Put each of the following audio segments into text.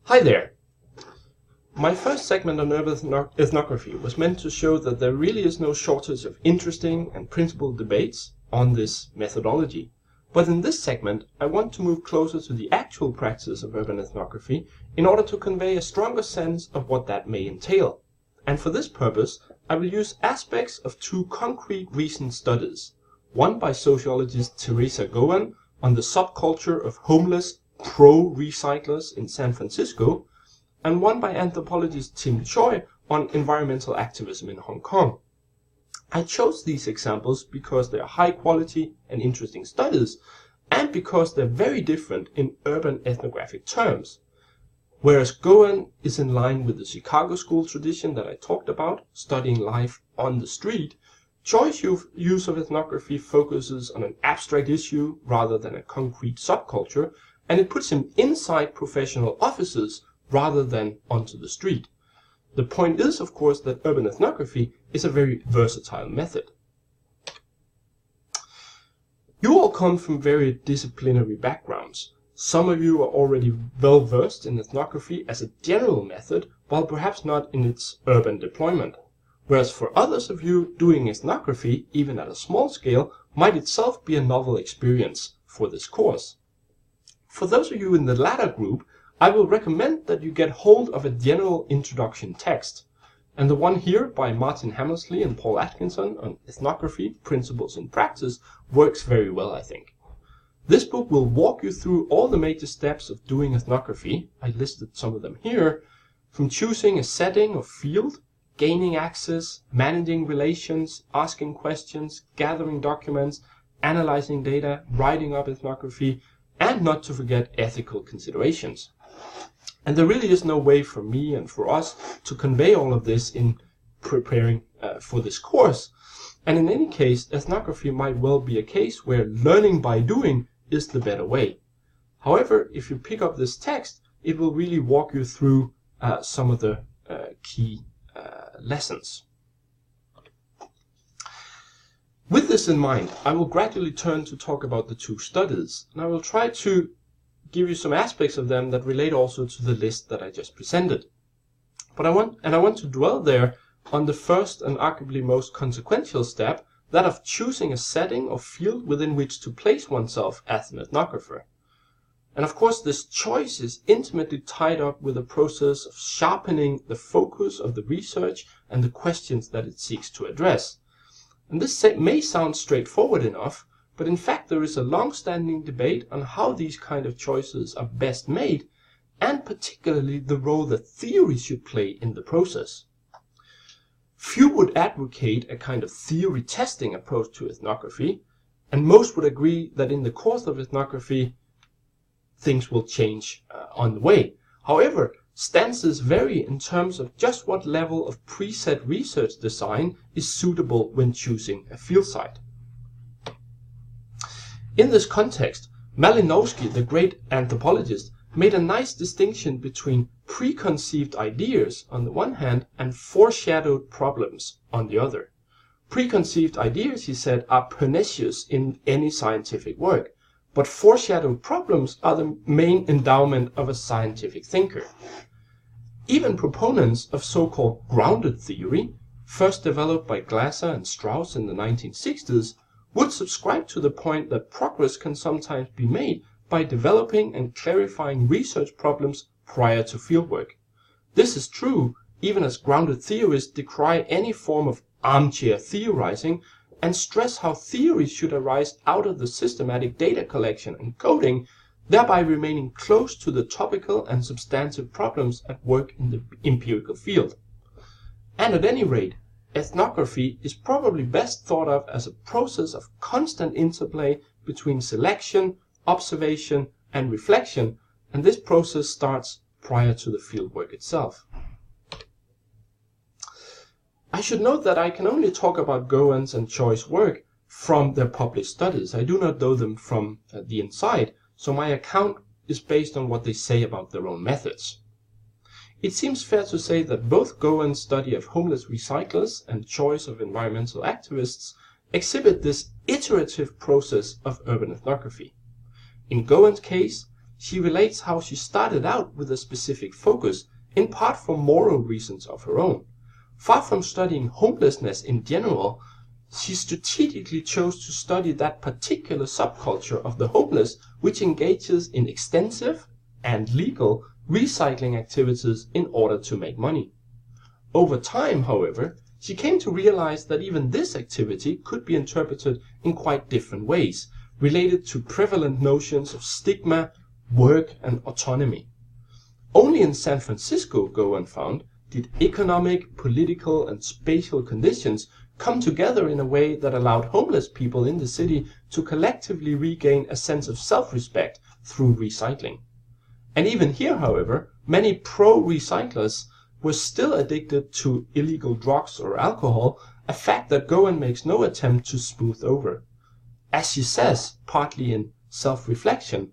Hi there! My first segment on urban ethnography was meant to show that there really is no shortage of interesting and principled debates on this methodology. But in this segment, I want to move closer to the actual practice of urban ethnography in order to convey a stronger sense of what that may entail. And for this purpose, I will use aspects of two concrete recent studies, one by sociologist Teresa Gowan on the subculture of homeless pro-recyclers in San Francisco, and one by anthropologist Tim Choi on environmental activism in Hong Kong. I chose these examples because they are high quality and interesting studies, and because they're very different in urban ethnographic terms. Whereas Gowan is in line with the Chicago school tradition that I talked about, studying life on the street, Choi's use of ethnography focuses on an abstract issue rather than a concrete subculture, and it puts him inside professional offices rather than onto the street. The point is, of course, that urban ethnography is a very versatile method. You all come from very disciplinary backgrounds. Some of you are already well versed in ethnography as a general method, while perhaps not in its urban deployment. Whereas for others of you, doing ethnography, even at a small scale, might itself be a novel experience for this course. For those of you in the latter group, I will recommend that you get hold of a general introduction text, and the one here by Martin Hammersley and Paul Atkinson on ethnography, principles and practice works very well, I think. This book will walk you through all the major steps of doing ethnography. I listed some of them here, from choosing a setting or field, gaining access, managing relations, asking questions, gathering documents, analyzing data, writing up ethnography, and not to forget ethical considerations. And there really is no way for me and for us to convey all of this in preparing for this course. And in any case, ethnography might well be a case where learning by doing is the better way. However, if you pick up this text, it will really walk you through some of the key lessons. With this in mind, I will gradually turn to talk about the two studies, and I will try to give you some aspects of them that relate also to the list that I just presented. But I want to dwell there on the first and arguably most consequential step, that of choosing a setting or field within which to place oneself as an ethnographer. And of course, this choice is intimately tied up with the process of sharpening the focus of the research and the questions that it seeks to address. And this may sound straightforward enough, but in fact there is a long-standing debate on how these kind of choices are best made, and particularly the role that theory should play in the process. Few would advocate a kind of theory testing approach to ethnography, and most would agree that in the course of ethnography things will change on the way. However, stances vary in terms of just what level of preset research design is suitable when choosing a field site. In this context, Malinowski, the great anthropologist, made a nice distinction between preconceived ideas on the one hand and foreshadowed problems on the other. Preconceived ideas, he said, are pernicious in any scientific work, but foreshadowed problems are the main endowment of a scientific thinker. Even proponents of so-called grounded theory, first developed by Glasser and Strauss in the 1960s, would subscribe to the point that progress can sometimes be made by developing and clarifying research problems prior to fieldwork. This is true even as grounded theorists decry any form of armchair theorizing and stress how theories should arise out of the systematic data collection and coding, thereby remaining close to the topical and substantive problems at work in the empirical field. And at any rate, ethnography is probably best thought of as a process of constant interplay between selection, observation, and reflection, and this process starts prior to the fieldwork itself. I should note that I can only talk about Gowan's and Choi's work from their published studies. I do not know them from the inside, so my account is based on what they say about their own methods. It seems fair to say that both Gowan's study of homeless recyclers and Choi's of environmental activists exhibit this iterative process of urban ethnography. In Gowan's case, she relates how she started out with a specific focus, in part for moral reasons of her own. Far from studying homelessness in general, she strategically chose to study that particular subculture of the homeless which engages in extensive and legal recycling activities in order to make money. Over time, however, she came to realize that even this activity could be interpreted in quite different ways, related to prevalent notions of stigma, work, and autonomy. Only in San Francisco, Gowan found, did economic, political, and spatial conditions come together in a way that allowed homeless people in the city to collectively regain a sense of self-respect through recycling. And even here, however, many pro-recyclers were still addicted to illegal drugs or alcohol, a fact that Gowan makes no attempt to smooth over. As she says, partly in self-reflection,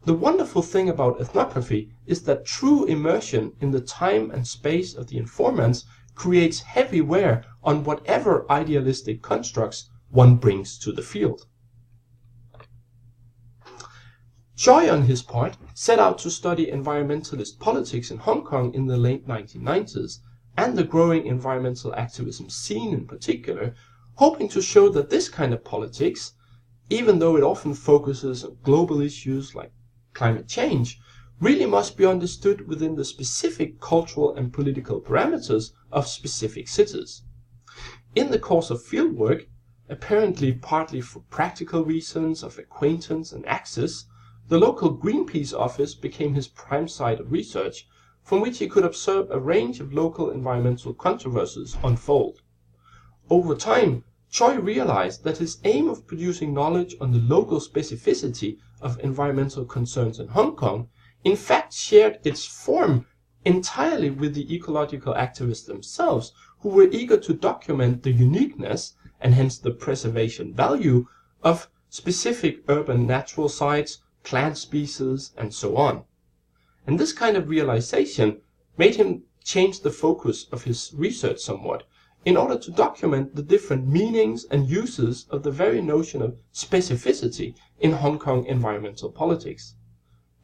the wonderful thing about ethnography is that true immersion in the time and space of the informants creates heavy wear on whatever idealistic constructs one brings to the field. Choi, on his part, set out to study environmentalist politics in Hong Kong in the late 1990s, and the growing environmental activism scene in particular, hoping to show that this kind of politics, even though it often focuses on global issues like climate change, really must be understood within the specific cultural and political parameters of specific cities. In the course of fieldwork, apparently partly for practical reasons of acquaintance and access, the local Greenpeace office became his prime site of research, from which he could observe a range of local environmental controversies unfold. Over time, Choi realized that his aim of producing knowledge on the local specificity of environmental concerns in Hong Kong in fact shared its form entirely with the ecological activists themselves, who were eager to document the uniqueness, and hence the preservation value, of specific urban natural sites, plant species, and so on. And this kind of realization made him change the focus of his research somewhat, in order to document the different meanings and uses of the very notion of specificity in Hong Kong environmental politics.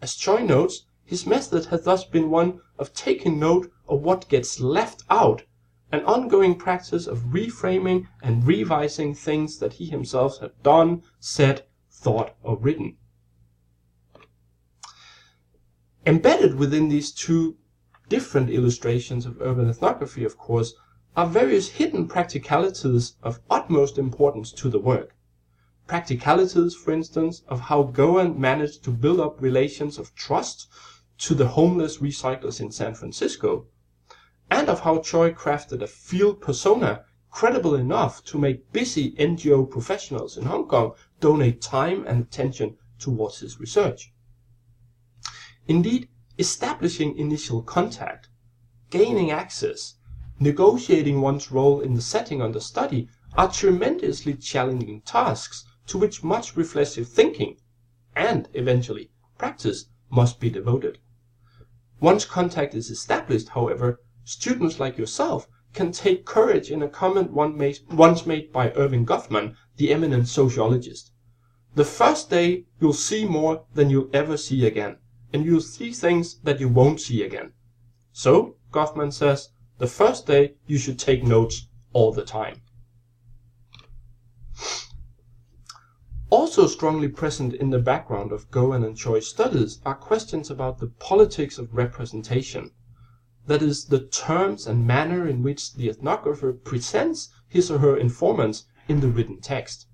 As Choi notes, his method has thus been one of taking note of what gets left out, an ongoing practice of reframing and revising things that he himself had done, said, thought, or written. Embedded within these two different illustrations of urban ethnography, of course, are various hidden practicalities of utmost importance to the work. Practicalities, for instance, of how Gowan managed to build up relations of trust to the homeless recyclers in San Francisco, and of how Choi crafted a field persona credible enough to make busy NGO professionals in Hong Kong donate time and attention towards his research. Indeed, establishing initial contact, gaining access, negotiating one's role in the setting under study are tremendously challenging tasks to which much reflexive thinking, and eventually practice, must be devoted. Once contact is established, however, students like yourself can take courage in a comment once made by Irving Goffman, the eminent sociologist. The first day you'll see more than you'll ever see again, and you'll see things that you won't see again. So, Goffman says, the first day you should take notes all the time. Also strongly present in the background of Gowan and Choi's studies are questions about the politics of representation, that is, the terms and manner in which the ethnographer presents his or her informants in the written text.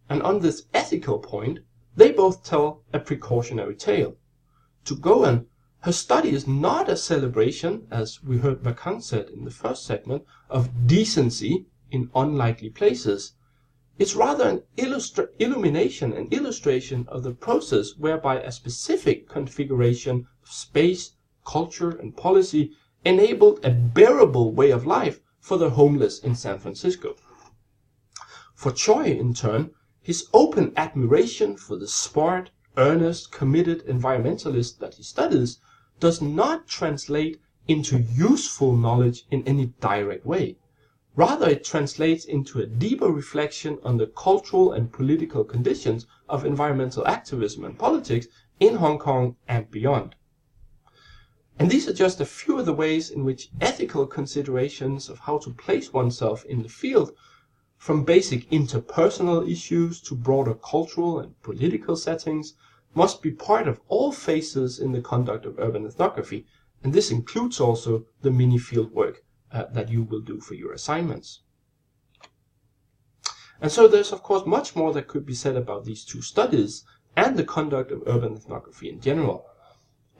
And on this ethical point, they both tell a precautionary tale. To Gowan, her study is not a celebration, as we heard Vakang said in the first segment, of decency in unlikely places. It's rather an illumination and illustration of the process whereby a specific configuration of space, culture, and policy enabled a bearable way of life for the homeless in San Francisco. For Choi, in turn, his open admiration for the smart, earnest, committed environmentalist that he studies does not translate into useful knowledge in any direct way. Rather, it translates into a deeper reflection on the cultural and political conditions of environmental activism and politics in Hong Kong and beyond. And these are just a few of the ways in which ethical considerations of how to place oneself in the field, from basic interpersonal issues to broader cultural and political settings, must be part of all phases in the conduct of urban ethnography, and this includes also the mini field work that you will do for your assignments. And so there's of course much more that could be said about these two studies and the conduct of urban ethnography in general.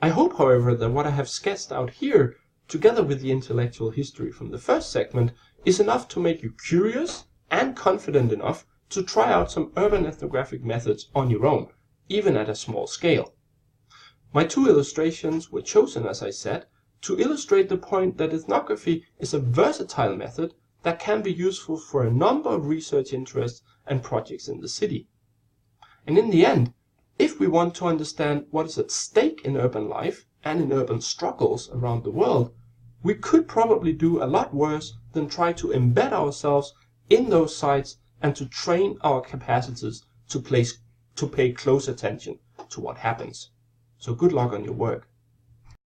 I hope, however, that what I have sketched out here, together with the intellectual history from the first segment, is enough to make you curious and confident enough to try out some urban ethnographic methods on your own, even at a small scale. My two illustrations were chosen, as I said, to illustrate the point that ethnography is a versatile method that can be useful for a number of research interests and projects in the city. And in the end, if we want to understand what is at stake in urban life and in urban struggles around the world, we could probably do a lot worse than try to embed ourselves in those sites and to train our capacities to pay close attention to what happens. So good luck on your work.